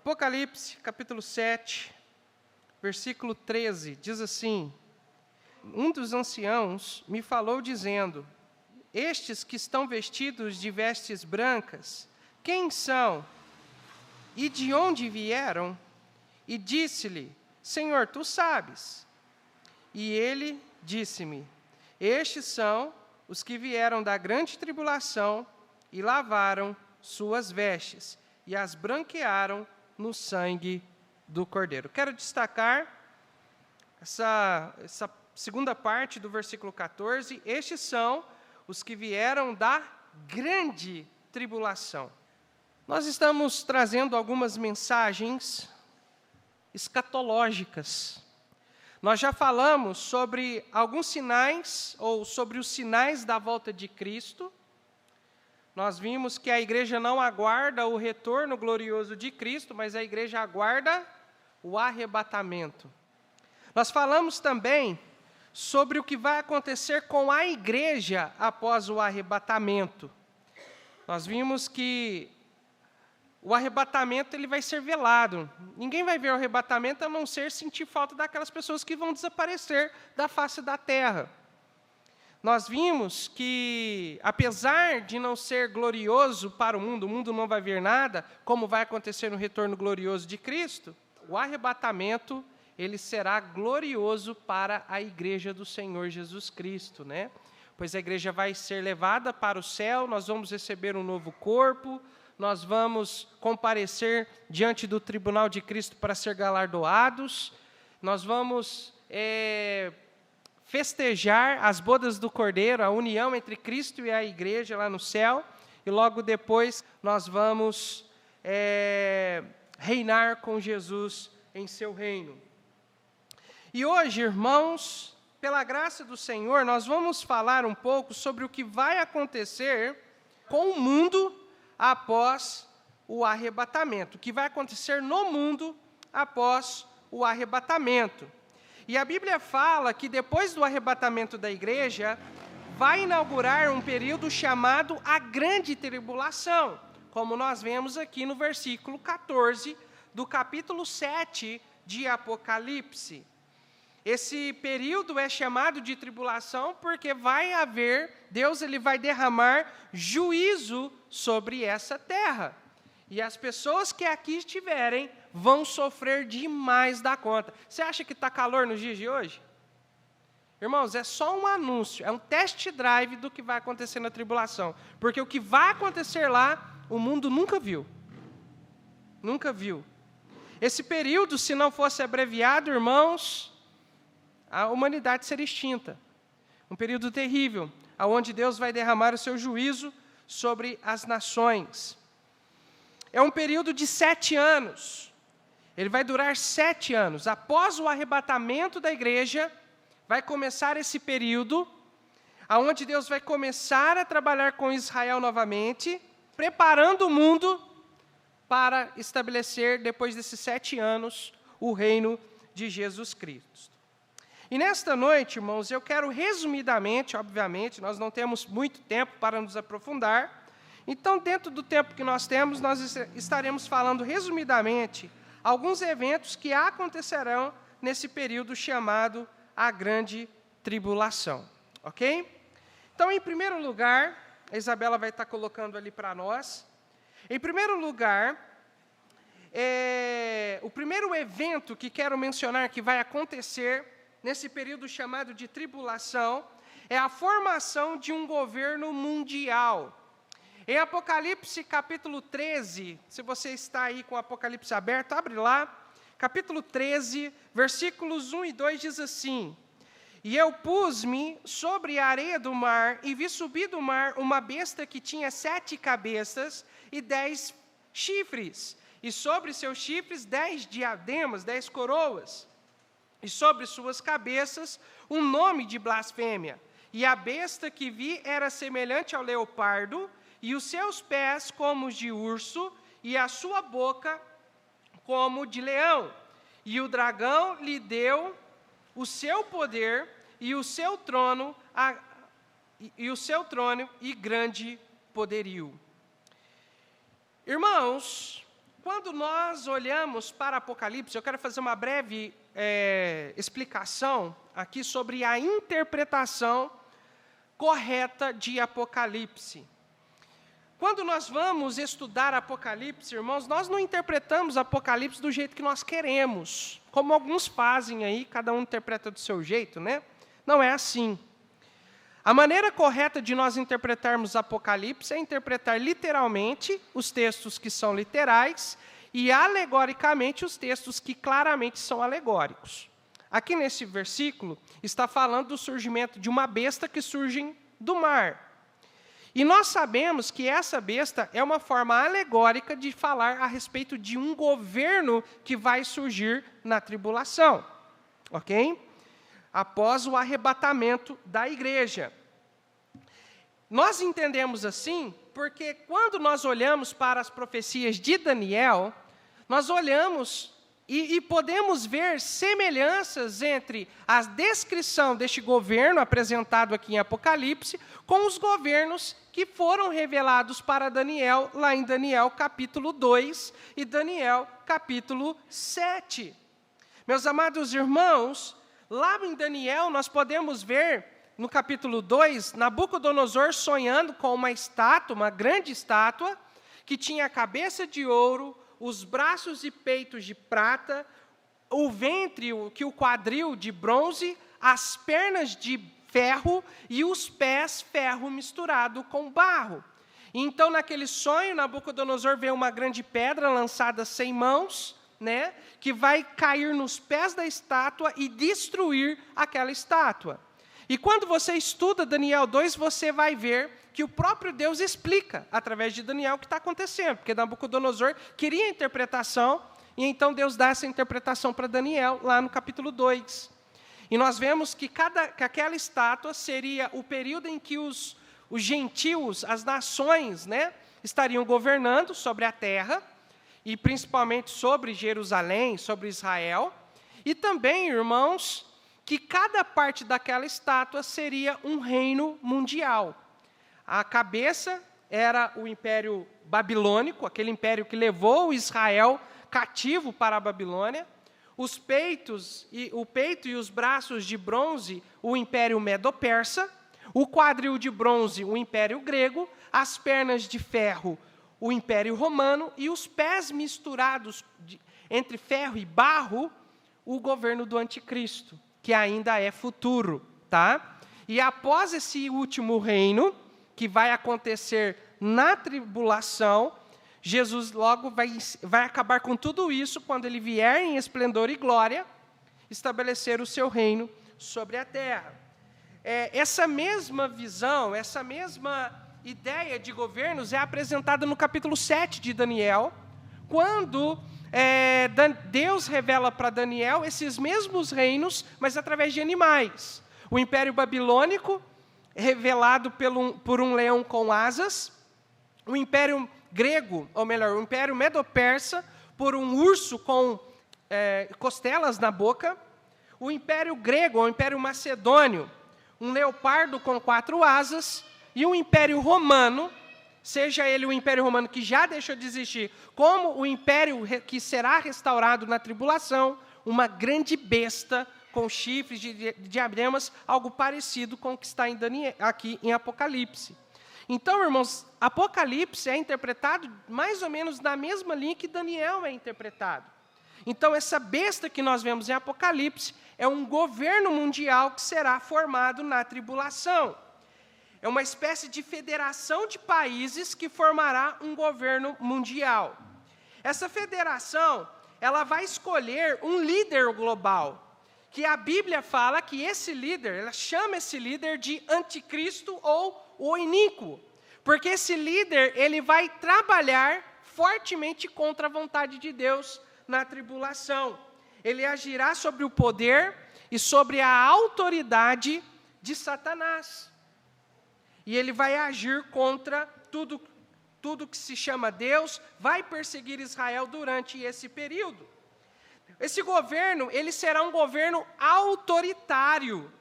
Apocalipse, capítulo 7, versículo 13, diz assim: um dos anciãos me falou dizendo: estes que estão vestidos de vestes brancas, quem são? E de onde vieram? E disse-lhe: Senhor, tu sabes. E ele disse-me: estes são os que vieram da grande tribulação e lavaram suas vestes, e as branquearam no sangue do Cordeiro. Quero destacar essa segunda parte do versículo 14. Estes são os que vieram da grande tribulação. Nós estamos trazendo algumas mensagens escatológicas. Nós já falamos sobre alguns sinais, ou sobre os sinais da volta de Cristo. Nós vimos que a igreja não aguarda o retorno glorioso de Cristo, mas a igreja aguarda o arrebatamento. Nós falamos também sobre o que vai acontecer com a igreja após o arrebatamento. Nós vimos que o arrebatamento ele vai ser velado. Ninguém vai ver o arrebatamento a não ser sentir falta daquelas pessoas que vão desaparecer da face da terra. Nós vimos que, apesar de não ser glorioso para o mundo não vai ver nada, como vai acontecer no retorno glorioso de Cristo, o arrebatamento ele será glorioso para a igreja do Senhor Jesus Cristo, né? Pois a igreja vai ser levada para o céu, nós vamos receber um novo corpo, nós vamos comparecer diante do tribunal de Cristo para ser galardoados, nós vamos festejar as bodas do Cordeiro, a união entre Cristo e a igreja lá no céu, e logo depois nós vamos reinar com Jesus em seu reino. E hoje, irmãos, pela graça do Senhor, nós vamos falar um pouco sobre o que vai acontecer com o mundo após o arrebatamento, o que vai acontecer no mundo após o arrebatamento. E a Bíblia fala que depois do arrebatamento da igreja, vai inaugurar um período chamado a Grande Tribulação, como nós vemos aqui no versículo 14 do capítulo 7 de Apocalipse. Esse período é chamado de tribulação porque Deus ele vai derramar juízo sobre essa terra. E as pessoas que aqui estiverem vão sofrer demais da conta. Você acha que está calor nos dias de hoje? Irmãos, é só um anúncio, é um test drive do que vai acontecer na tribulação. Porque o que vai acontecer lá, o mundo nunca viu. Nunca viu. Esse período, se não fosse abreviado, irmãos, a humanidade seria extinta. Um período terrível, onde Deus vai derramar o seu juízo sobre as nações. É um período de 7 anos. Ele vai durar 7 anos. Após o arrebatamento da igreja, vai começar esse período, onde Deus vai começar a trabalhar com Israel novamente, preparando o mundo para estabelecer, depois desses 7 anos, o reino de Jesus Cristo. E nesta noite, irmãos, eu quero resumidamente, obviamente, nós não temos muito tempo para nos aprofundar, então, dentro do tempo que nós temos, nós estaremos falando resumidamente alguns eventos que acontecerão nesse período chamado a Grande Tribulação, ok? Então, em primeiro lugar, a Isabela vai estar colocando ali para nós, em primeiro lugar, o primeiro evento que quero mencionar que vai acontecer nesse período chamado de tribulação é a formação de um governo mundial. Em Apocalipse, capítulo 13, se você está aí com o Apocalipse aberto, abre lá, capítulo 13, versículos 1 e 2 diz assim: E eu pus-me sobre a areia do mar, e vi subir do mar uma besta que tinha 7 cabeças e 10 chifres, e sobre seus chifres 10 diademas, 10 coroas, e sobre suas cabeças um nome de blasfêmia. E a besta que vi era semelhante ao leopardo, e os seus pés como os de urso, e a sua boca como de leão. E o dragão lhe deu o seu poder e o seu trono e grande poderio. Irmãos, Quando nós olhamos para Apocalipse, eu quero fazer uma breve explicação aqui sobre a interpretação correta de Apocalipse. Quando nós vamos estudar Apocalipse, irmãos, nós não interpretamos Apocalipse do jeito que nós queremos, como alguns fazem aí, cada um interpreta do seu jeito, né? Não é assim. A maneira correta de nós interpretarmos Apocalipse é interpretar literalmente os textos que são literais e alegoricamente os textos que claramente são alegóricos. Aqui nesse versículo está falando do surgimento de uma besta que surge do mar. E nós sabemos que essa besta é uma forma alegórica de falar a respeito de um governo que vai surgir na tribulação, ok? Após o arrebatamento da igreja. Nós entendemos assim porque quando nós olhamos para as profecias de Daniel, nós olhamos e podemos ver semelhanças entre a descrição deste governo apresentado aqui em Apocalipse com os governos que foram revelados para Daniel, lá em Daniel capítulo 2 e Daniel capítulo 7. Meus amados irmãos, lá em Daniel nós podemos ver, no capítulo 2, Nabucodonosor sonhando com uma estátua, uma grande estátua, que tinha a cabeça de ouro, os braços e peitos de prata, o ventre, o quadril de bronze, as pernas de ferro e os pés ferro misturado com barro. Então, naquele sonho, Nabucodonosor vê uma grande pedra lançada sem mãos, né, que vai cair nos pés da estátua e destruir aquela estátua. E quando você estuda Daniel 2, você vai ver que o próprio Deus explica, através de Daniel, o que está acontecendo, porque Nabucodonosor queria a interpretação, e então Deus dá essa interpretação para Daniel, lá no capítulo 2. E nós vemos que aquela estátua seria o período em que os gentios, as nações, né, estariam governando sobre a terra, e principalmente sobre Jerusalém, sobre Israel, e também, irmãos, que cada parte daquela estátua seria um reino mundial. A cabeça era o Império Babilônico, aquele império que levou Israel cativo para a Babilônia. O peito e os braços de bronze, o Império Medo-Persa. O quadril de bronze, o Império Grego. As pernas de ferro, o Império Romano. E os pés misturados entre ferro e barro, o governo do Anticristo, que ainda é futuro, tá? E após esse último reino, que vai acontecer na tribulação, Jesus logo vai acabar com tudo isso quando ele vier em esplendor e glória, estabelecer o seu reino sobre a terra. Essa mesma visão, essa mesma ideia de governos é apresentada no capítulo 7 de Daniel, quando Deus revela para Daniel esses mesmos reinos, mas através de animais. O Império Babilônico, revelado por um leão com asas. O Império Grego, ou melhor, o Império Medo-Persa, por um urso com costelas na boca. O Império Grego, ou Império Macedônio, um leopardo com 4 asas. E o Império Romano, seja ele o Império Romano que já deixou de existir, como o Império que será restaurado na tribulação, uma grande besta com chifres de diademas, algo parecido com o que está aqui em Apocalipse. Então, irmãos, Apocalipse é interpretado mais ou menos na mesma linha que Daniel é interpretado. Então, essa besta que nós vemos em Apocalipse é um governo mundial que será formado na tribulação. É uma espécie de federação de países que formará um governo mundial. Essa federação, ela vai escolher um líder global, que a Bíblia fala que esse líder, ela chama esse líder de anticristo ou o iníquo, porque esse líder, ele vai trabalhar fortemente contra a vontade de Deus na tribulação. Ele agirá sobre o poder e sobre a autoridade de Satanás. E ele vai agir contra tudo que se chama Deus, vai perseguir Israel durante esse período. Esse governo, ele será um governo autoritário.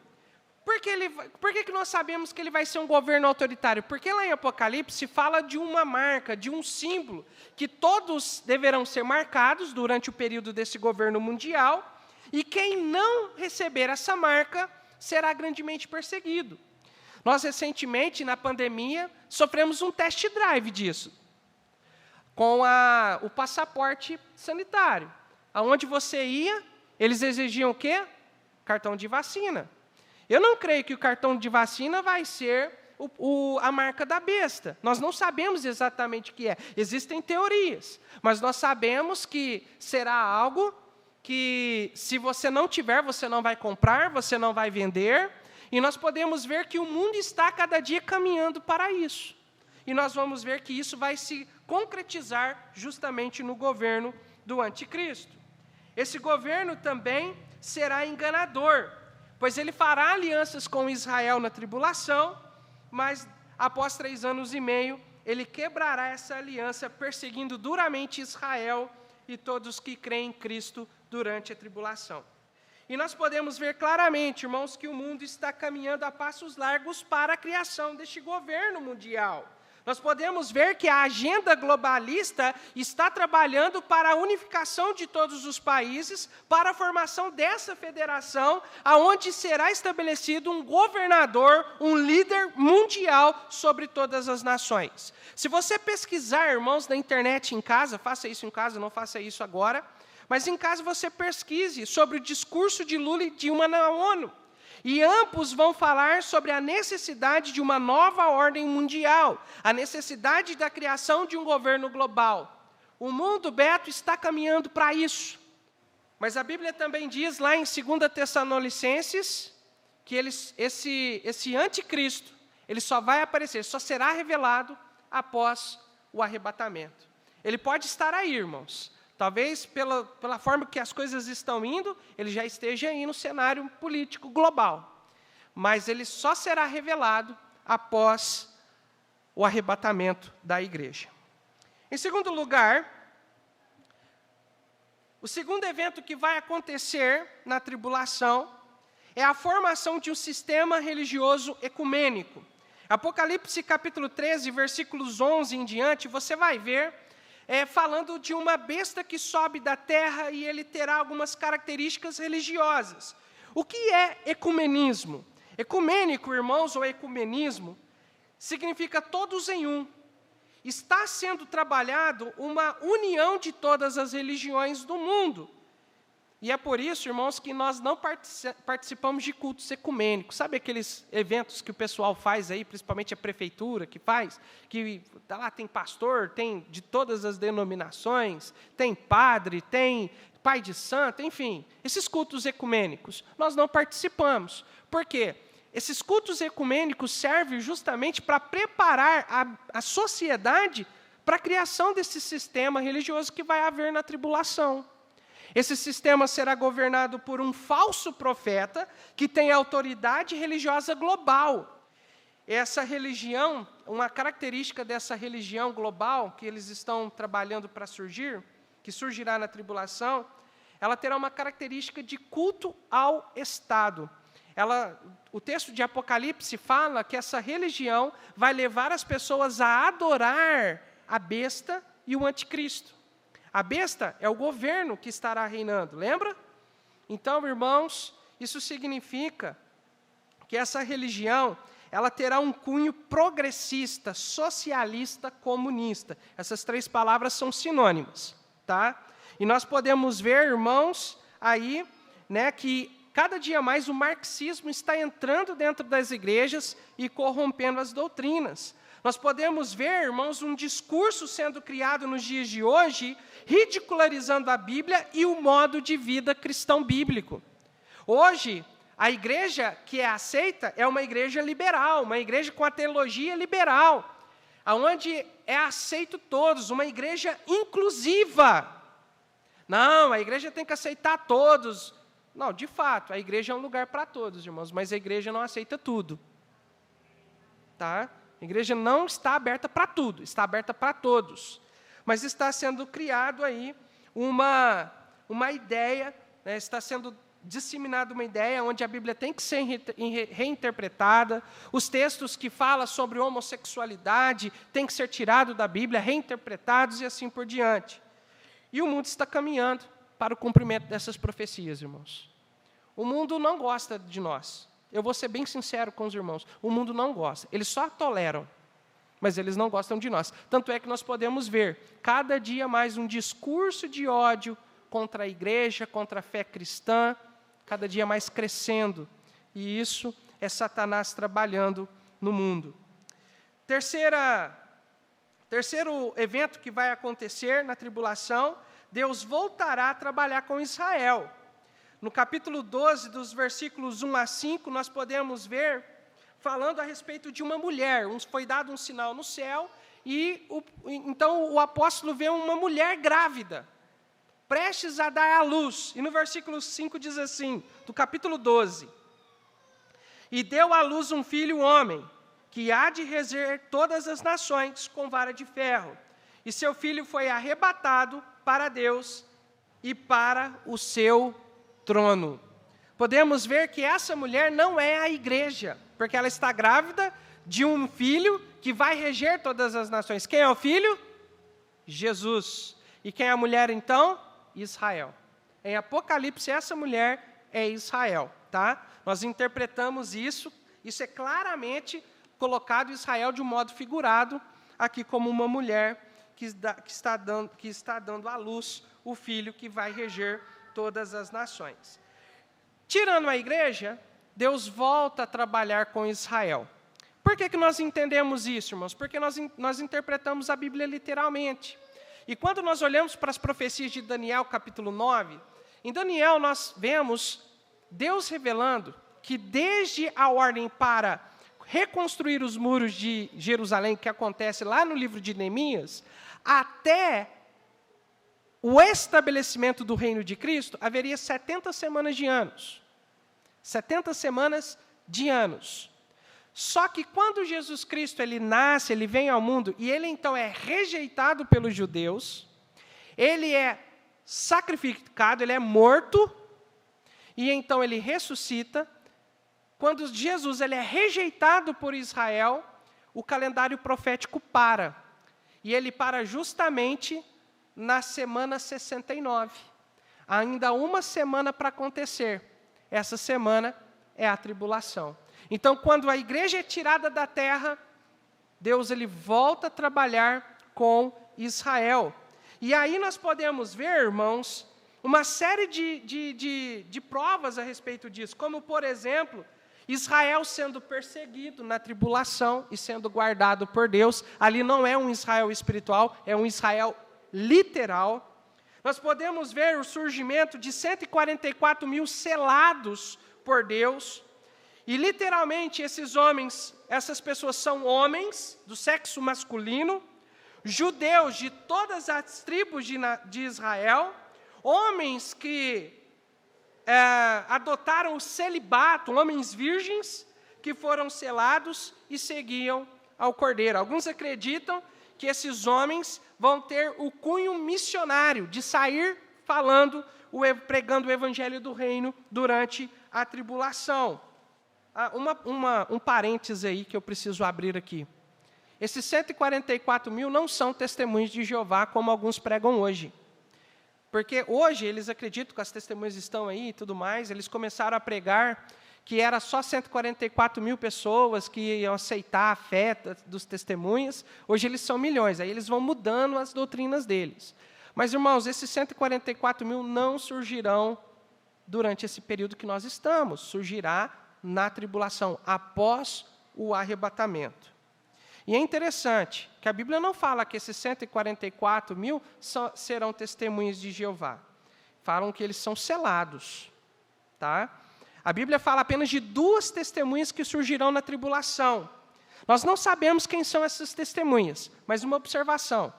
Por que nós sabemos que ele vai ser um governo autoritário? Porque lá em Apocalipse fala de uma marca, de um símbolo, que todos deverão ser marcados durante o período desse governo mundial, e quem não receber essa marca será grandemente perseguido. Nós, recentemente, na pandemia, sofremos um test drive disso, com o passaporte sanitário. Aonde você ia, eles exigiam o quê? Cartão de vacina. Eu não creio que o cartão de vacina vai ser a marca da besta. Nós não sabemos exatamente o que é. Existem teorias, mas nós sabemos que será algo que, se você não tiver, você não vai comprar, você não vai vender, e nós podemos ver que o mundo está cada dia caminhando para isso. E nós vamos ver que isso vai se concretizar justamente no governo do anticristo. Esse governo também será enganador, pois ele fará alianças com Israel na tribulação, mas após 3 anos e meio, ele quebrará essa aliança, perseguindo duramente Israel e todos que creem em Cristo durante a tribulação. E nós podemos ver claramente, irmãos, que o mundo está caminhando a passos largos para a criação deste governo mundial. Nós podemos ver que a agenda globalista está trabalhando para a unificação de todos os países, para a formação dessa federação, aonde será estabelecido um governador, um líder mundial sobre todas as nações. Se você pesquisar, irmãos, na internet em casa, faça isso em casa, não faça isso agora, mas em casa você pesquise sobre o discurso de Lula e Dilma na ONU. E ambos vão falar sobre a necessidade de uma nova ordem mundial, a necessidade da criação de um governo global. O mundo, Beto, está caminhando para isso. Mas a Bíblia também diz lá em 2 Tessalonicenses que esse anticristo, ele só vai aparecer, só será revelado após o arrebatamento. Ele pode estar aí, irmãos. Talvez, pela forma que as coisas estão indo, ele já esteja aí no cenário político global. Mas ele só será revelado após o arrebatamento da igreja. Em segundo lugar, o segundo evento que vai acontecer na tribulação é a formação de um sistema religioso ecumênico. Apocalipse capítulo 13, versículos 11 em diante, você vai ver falando de uma besta que sobe da terra e ele terá algumas características religiosas. O que é ecumenismo? Ecumênico, irmãos, ou ecumenismo, significa todos em um. Está sendo trabalhado uma união de todas as religiões do mundo. E é por isso, irmãos, que nós não participamos de cultos ecumênicos. Sabe aqueles eventos que o pessoal faz aí, principalmente a prefeitura que faz, que lá tem pastor, tem de todas as denominações, tem padre, tem pai de santo, enfim, esses cultos ecumênicos, nós não participamos. Por quê? Esses cultos ecumênicos servem justamente para preparar a sociedade para a criação desse sistema religioso que vai haver na tribulação. Esse sistema será governado por um falso profeta que tem autoridade religiosa global. Essa religião, uma característica dessa religião global que eles estão trabalhando para surgir, que surgirá na tribulação, ela terá uma característica de culto ao Estado. O texto de Apocalipse fala que essa religião vai levar as pessoas a adorar a besta e o anticristo. A besta é o governo que estará reinando, lembra? Então, irmãos, isso significa que essa religião, ela terá um cunho progressista, socialista, comunista. Essas 3 palavras são sinônimas, tá? E nós podemos ver, irmãos, aí, que cada dia mais o marxismo está entrando dentro das igrejas e corrompendo as doutrinas. Nós podemos ver, irmãos, um discurso sendo criado nos dias de hoje, ridicularizando a Bíblia e o modo de vida cristão bíblico. Hoje, a igreja que é aceita é uma igreja liberal, uma igreja com a teologia liberal, onde é aceito todos, uma igreja inclusiva. Não, a igreja tem que aceitar todos. Não, de fato, a igreja é um lugar para todos, irmãos, mas a igreja não aceita tudo. Tá? A igreja não está aberta para tudo, está aberta para todos. Mas está sendo criado aí uma ideia, está sendo disseminado uma ideia onde a Bíblia tem que ser reinterpretada, os textos que falam sobre homossexualidade têm que ser tirados da Bíblia, reinterpretados e assim por diante. E o mundo está caminhando para o cumprimento dessas profecias, irmãos. O mundo não gosta de nós. Eu vou ser bem sincero com os irmãos. O mundo não gosta. Eles só toleram, mas eles não gostam de nós. Tanto é que nós podemos ver, cada dia mais, um discurso de ódio contra a igreja, contra a fé cristã, cada dia mais crescendo. E isso é Satanás trabalhando no mundo. Terceiro evento que vai acontecer na tribulação, Deus voltará a trabalhar com Israel. No capítulo 12, dos versículos 1 a 5, nós podemos ver, falando a respeito de uma mulher. Foi dado um sinal no céu, e então o apóstolo vê uma mulher grávida, prestes a dar à luz. E no versículo 5 diz assim, do capítulo 12: E deu à luz um filho homem, que há de reger todas as nações com vara de ferro. E seu filho foi arrebatado para Deus e para o seu trono. Podemos ver que essa mulher não é a igreja, porque ela está grávida de um filho que vai reger todas as nações. Quem é o filho? Jesus. E quem é a mulher, então? Israel. Em Apocalipse, essa mulher é Israel, tá? Nós interpretamos isso é claramente colocado Israel de um modo figurado, aqui como uma mulher que está dando à luz o filho que vai reger todas as nações. Tirando a igreja, Deus volta a trabalhar com Israel. Por que nós entendemos isso, irmãos? Porque nós interpretamos a Bíblia literalmente. E quando nós olhamos para as profecias de Daniel, capítulo 9, em Daniel nós vemos Deus revelando que desde a ordem para reconstruir os muros de Jerusalém, que acontece lá no livro de Neemias, até o estabelecimento do reino de Cristo, haveria 70 semanas de anos. 70 semanas de anos. Só que quando Jesus Cristo ele nasce, ele vem ao mundo, e ele então é rejeitado pelos judeus, ele é sacrificado, ele é morto, e então ele ressuscita. Quando Jesus ele é rejeitado por Israel, o calendário profético para. E ele para justamente na semana 69. Ainda uma semana para acontecer. Essa semana é a tribulação. Então, quando a igreja é tirada da terra, Deus ele volta a trabalhar com Israel. E aí nós podemos ver, irmãos, uma série de provas a respeito disso. Como, por exemplo, Israel sendo perseguido na tribulação e sendo guardado por Deus. Ali não é um Israel espiritual, é um Israel literal. Nós podemos ver o surgimento de 144 mil selados por Deus. E literalmente esses homens, essas pessoas são homens do sexo masculino, judeus de todas as tribos de Israel, homens que adotaram o celibato, homens virgens que foram selados e seguiam ao Cordeiro. Alguns acreditam que esses homens vão ter o cunho missionário de sair falando, pregando o evangelho do reino durante a tribulação. Um parêntese aí que eu preciso abrir aqui. Esses 144 mil não são testemunhos de Jeová, como alguns pregam hoje. Porque hoje eles acreditam que as testemunhas estão aí e tudo mais, eles começaram a pregar que era só 144 mil pessoas que iam aceitar a fé dos testemunhas. Hoje eles são milhões, aí eles vão mudando as doutrinas deles. Mas, irmãos, esses 144 mil não surgirão durante esse período que nós estamos, surgirá na tribulação, após o arrebatamento. E é interessante que a Bíblia não fala que esses 144 mil serão testemunhas de Jeová. Falam que eles são selados. Tá? A Bíblia fala apenas de 2 testemunhas que surgirão na tribulação. Nós não sabemos quem são essas testemunhas, mas uma observação.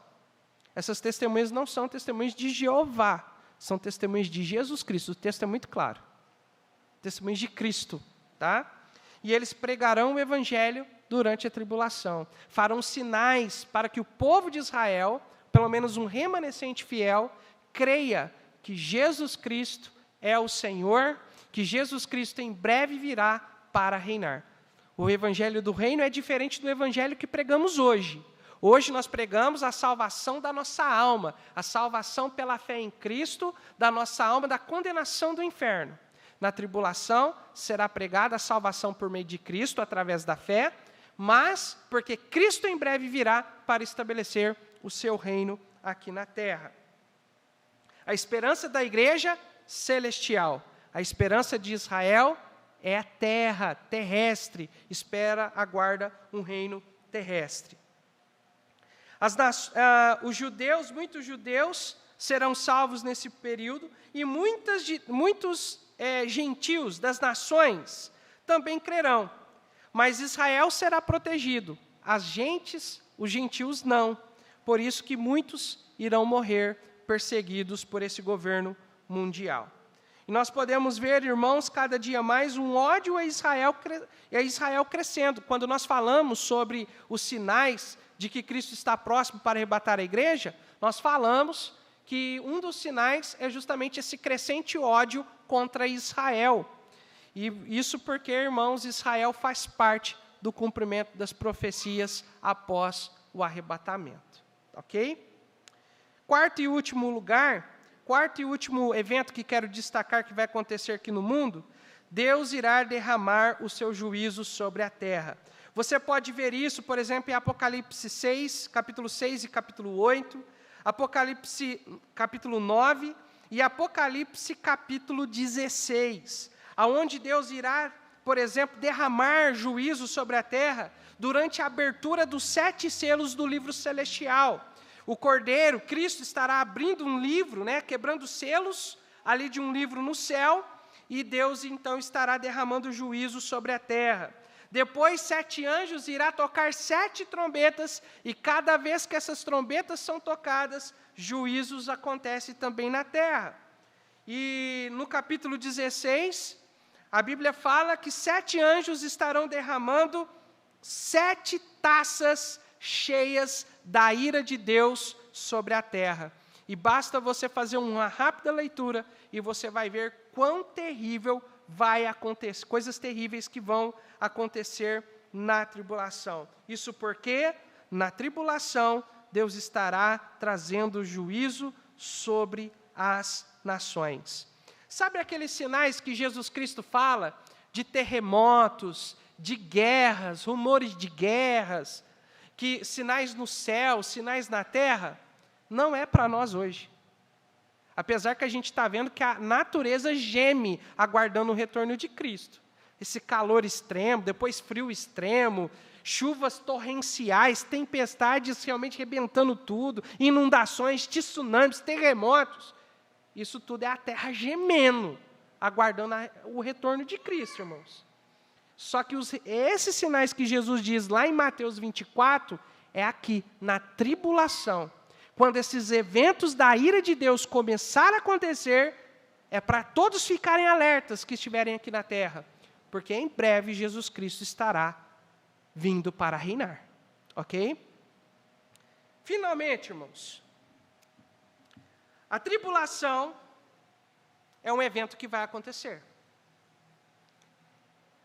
Essas testemunhas não são testemunhas de Jeová, são testemunhas de Jesus Cristo. O texto é muito claro. Testemunhas de Cristo. Tá? E eles pregarão o evangelho durante a tribulação. Farão sinais para que o povo de Israel, pelo menos um remanescente fiel, creia que Jesus Cristo é o Senhor que Jesus Cristo em breve virá para reinar. O evangelho do reino é diferente do evangelho que pregamos hoje. Hoje nós pregamos a salvação da nossa alma, a salvação pela fé em Cristo da nossa alma, da condenação do inferno. Na tribulação será pregada a salvação por meio de Cristo, através da fé, mas porque Cristo em breve virá para estabelecer o seu reino aqui na terra. A esperança da igreja celestial, a esperança de Israel é a terra, terrestre, aguarda um reino terrestre. Os judeus, muitos judeus serão salvos nesse período, e muitos gentios das nações também crerão. Mas Israel será protegido, os gentios não. Por isso que muitos irão morrer perseguidos por esse governo mundial. E nós podemos ver, irmãos, cada dia mais um ódio a Israel crescendo. Quando nós falamos sobre os sinais de que Cristo está próximo para arrebatar a igreja, nós falamos que um dos sinais é justamente esse crescente ódio contra Israel. E isso porque, irmãos, Israel faz parte do cumprimento das profecias após o arrebatamento. Ok? Quarto e último evento que quero destacar que vai acontecer aqui no mundo, Deus irá derramar o seu juízo sobre a terra. Você pode ver isso, por exemplo, em Apocalipse 6, capítulo 6 e capítulo 8, Apocalipse capítulo 9 e Apocalipse capítulo 16, aonde Deus irá, por exemplo, derramar juízo sobre a terra durante a abertura dos 7 selos do livro celestial. O Cordeiro, Cristo, estará abrindo um livro, quebrando selos ali de um livro no céu, e Deus então estará derramando juízo sobre a terra. Depois, 7 anjos irá tocar 7 trombetas, e cada vez que essas trombetas são tocadas, juízos acontecem também na terra. E no capítulo 16, a Bíblia fala que 7 anjos estarão derramando 7 taças cheias da ira de Deus sobre a terra. E basta você fazer uma rápida leitura e você vai ver quão terrível vai acontecer, coisas terríveis que vão acontecer na tribulação. Isso porque, na tribulação, Deus estará trazendo juízo sobre as nações. Sabe aqueles sinais que Jesus Cristo fala de terremotos, de guerras, rumores de guerras, que sinais no céu, sinais na terra? Não é para nós hoje. Apesar que a gente está vendo que a natureza geme aguardando o retorno de Cristo. Esse calor extremo, depois frio extremo, chuvas torrenciais, tempestades realmente rebentando tudo, inundações, tsunamis, terremotos. Isso tudo é a terra gemendo, aguardando o retorno de Cristo, irmãos. Só que esses sinais que Jesus diz lá em Mateus 24, é aqui, na tribulação. Quando esses eventos da ira de Deus começarem a acontecer, é para todos ficarem alertas que estiverem aqui na terra, porque em breve Jesus Cristo estará vindo para reinar. Ok? Finalmente, irmãos, a tribulação é um evento que vai acontecer.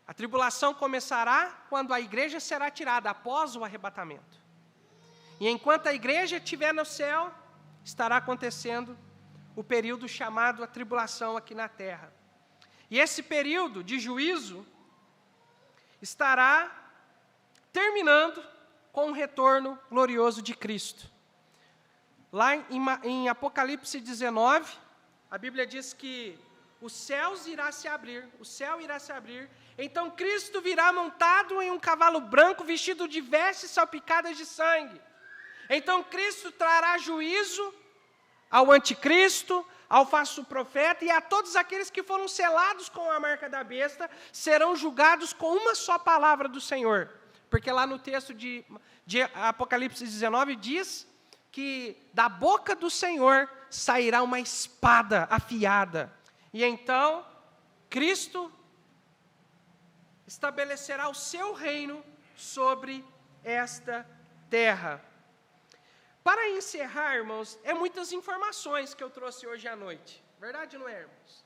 A tribulação começará quando a igreja será tirada após o arrebatamento. E enquanto a igreja estiver no céu, estará acontecendo o período chamado a tribulação aqui na terra. E esse período de juízo estará terminando com o retorno glorioso de Cristo. Lá em Apocalipse 19, a Bíblia diz que os céus irá se abrir, o céu irá se abrir, então Cristo virá montado em um cavalo branco, vestido de vestes salpicadas de sangue. Então Cristo trará juízo ao anticristo, ao falso profeta e a todos aqueles que foram selados com a marca da besta, serão julgados com uma só palavra do Senhor. Porque lá no texto de Apocalipse 19 diz que da boca do Senhor sairá uma espada afiada. E então, Cristo estabelecerá o seu reino sobre esta terra. Para encerrar, irmãos, muitas informações que eu trouxe hoje à noite. Verdade, não é, irmãos?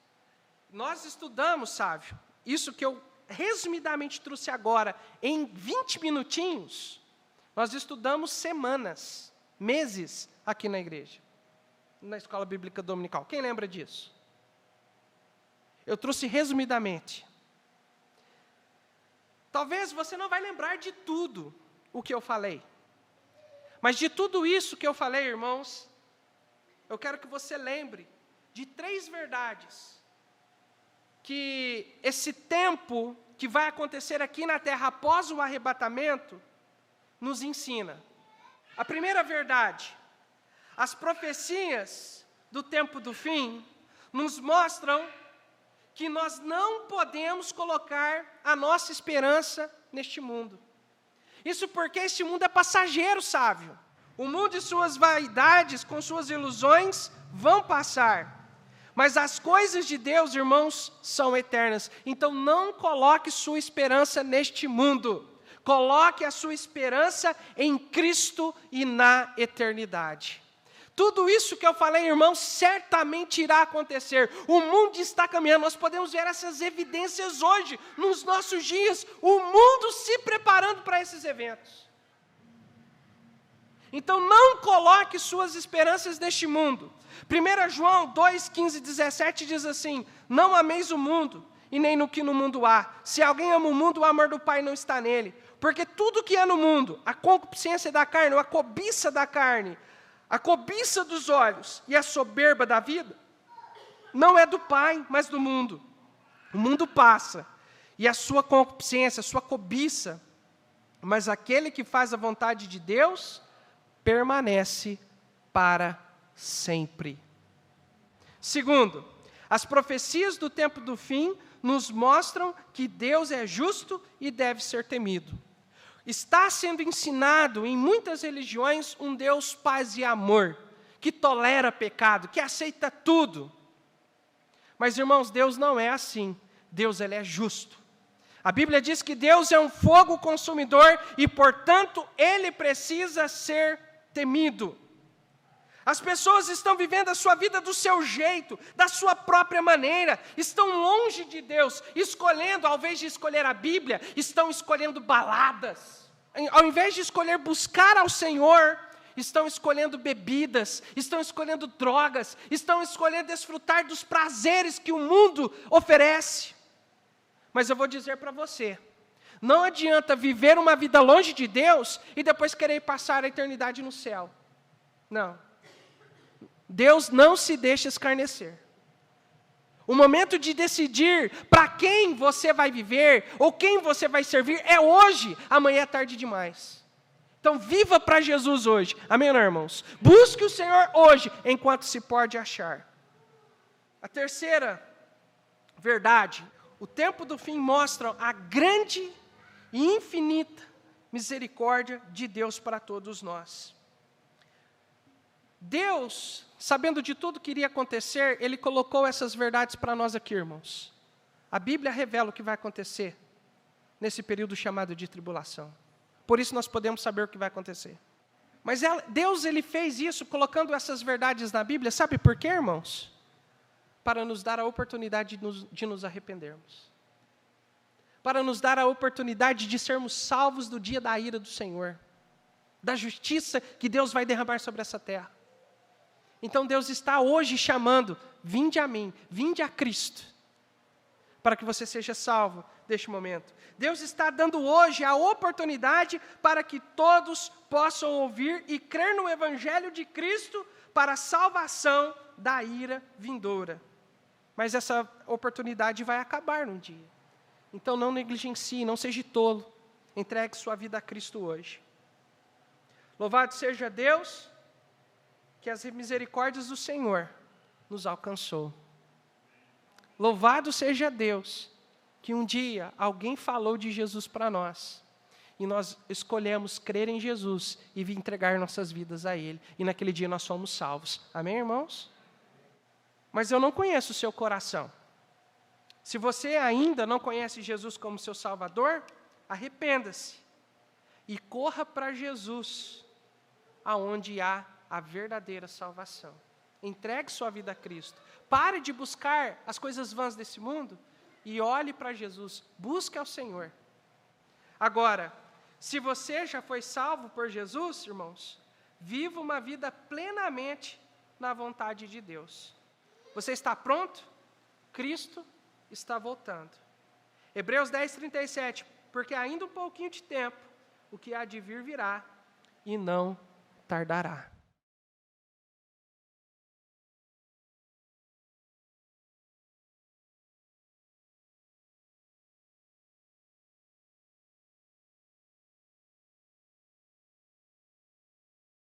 nós estudamos, Sávio, isso que eu resumidamente trouxe agora, em 20 minutinhos, nós estudamos semanas, meses aqui na igreja, na Escola Bíblica Dominical. Quem lembra disso? Eu trouxe resumidamente. Talvez você não vai lembrar de tudo o que eu falei, mas de tudo isso que eu falei, irmãos, eu quero que você lembre de 3 verdades que esse tempo que vai acontecer aqui na terra após o arrebatamento nos ensina. A primeira verdade, as profecias do tempo do fim nos mostram que nós não podemos colocar a nossa esperança neste mundo. Isso porque este mundo é passageiro, Sávio. O mundo e suas vaidades, com suas ilusões, vão passar. Mas as coisas de Deus, irmãos, são eternas. Então não coloque sua esperança neste mundo. Coloque a sua esperança em Cristo e na eternidade. Tudo isso que eu falei, irmãos, certamente irá acontecer. O mundo está caminhando, nós podemos ver essas evidências hoje, nos nossos dias. O mundo se preparando para esses eventos. Então não coloque suas esperanças neste mundo. 1 João 2, 15 e 17 diz assim: não ameis o mundo, e nem no que no mundo há. Se alguém ama o mundo, o amor do Pai não está nele. Porque tudo que há no mundo, a concupiscência da carne, ou a cobiça da carne, a cobiça dos olhos e a soberba da vida, não é do Pai, mas do mundo. O mundo passa, e a sua concupiscência, a sua cobiça, mas aquele que faz a vontade de Deus, permanece para sempre. Segundo, as profecias do tempo do fim nos mostram que Deus é justo e deve ser temido. Está sendo ensinado em muitas religiões um Deus paz e amor, que tolera pecado, que aceita tudo. Mas, irmãos, Deus não é assim. Deus, ele é justo. A Bíblia diz que Deus é um fogo consumidor e, portanto, ele precisa ser temido. As pessoas estão vivendo a sua vida do seu jeito, da sua própria maneira, estão longe de Deus, escolhendo, ao invés de escolher a Bíblia, estão escolhendo baladas. Ao invés de escolher buscar ao Senhor, estão escolhendo bebidas, estão escolhendo drogas, estão escolhendo desfrutar dos prazeres que o mundo oferece. Mas eu vou dizer para você, não adianta viver uma vida longe de Deus e depois querer passar a eternidade no céu. Não. Deus não se deixa escarnecer. O momento de decidir para quem você vai viver ou quem você vai servir é hoje, amanhã é tarde demais. Então viva para Jesus hoje, amém, irmãos? Busque o Senhor hoje, enquanto se pode achar. A terceira verdade, o tempo do fim mostra a grande e infinita misericórdia de Deus para todos nós. Deus, sabendo de tudo que iria acontecer, Ele colocou essas verdades para nós aqui, irmãos. A Bíblia revela o que vai acontecer nesse período chamado de tribulação. Por isso nós podemos saber o que vai acontecer. Mas Deus, Ele fez isso colocando essas verdades na Bíblia, sabe por quê, irmãos? Para nos dar a oportunidade de nos arrependermos. Para nos dar a oportunidade de sermos salvos do dia da ira do Senhor. Da justiça que Deus vai derramar sobre essa terra. Então Deus está hoje chamando, vinde a mim, vinde a Cristo, para que você seja salvo deste momento. Deus está dando hoje a oportunidade para que todos possam ouvir e crer no Evangelho de Cristo para a salvação da ira vindoura. Mas essa oportunidade vai acabar um dia. Então não negligencie, não seja tolo, entregue sua vida a Cristo hoje. Louvado seja Deus, que as misericórdias do Senhor nos alcançou. Louvado seja Deus, que um dia alguém falou de Jesus para nós, e nós escolhemos crer em Jesus e entregar nossas vidas a Ele, e naquele dia nós fomos salvos. Amém, irmãos? Mas eu não conheço o seu coração. Se você ainda não conhece Jesus como seu Salvador, arrependa-se e corra para Jesus, aonde há a verdadeira salvação. Entregue sua vida a Cristo. Pare de buscar as coisas vãs desse mundo e olhe para Jesus. Busque ao Senhor. Agora, se você já foi salvo por Jesus, irmãos, viva uma vida plenamente na vontade de Deus. Você está pronto? Cristo está voltando. Hebreus 10, 37. Porque ainda um pouquinho de tempo, o que há de vir virá e não tardará.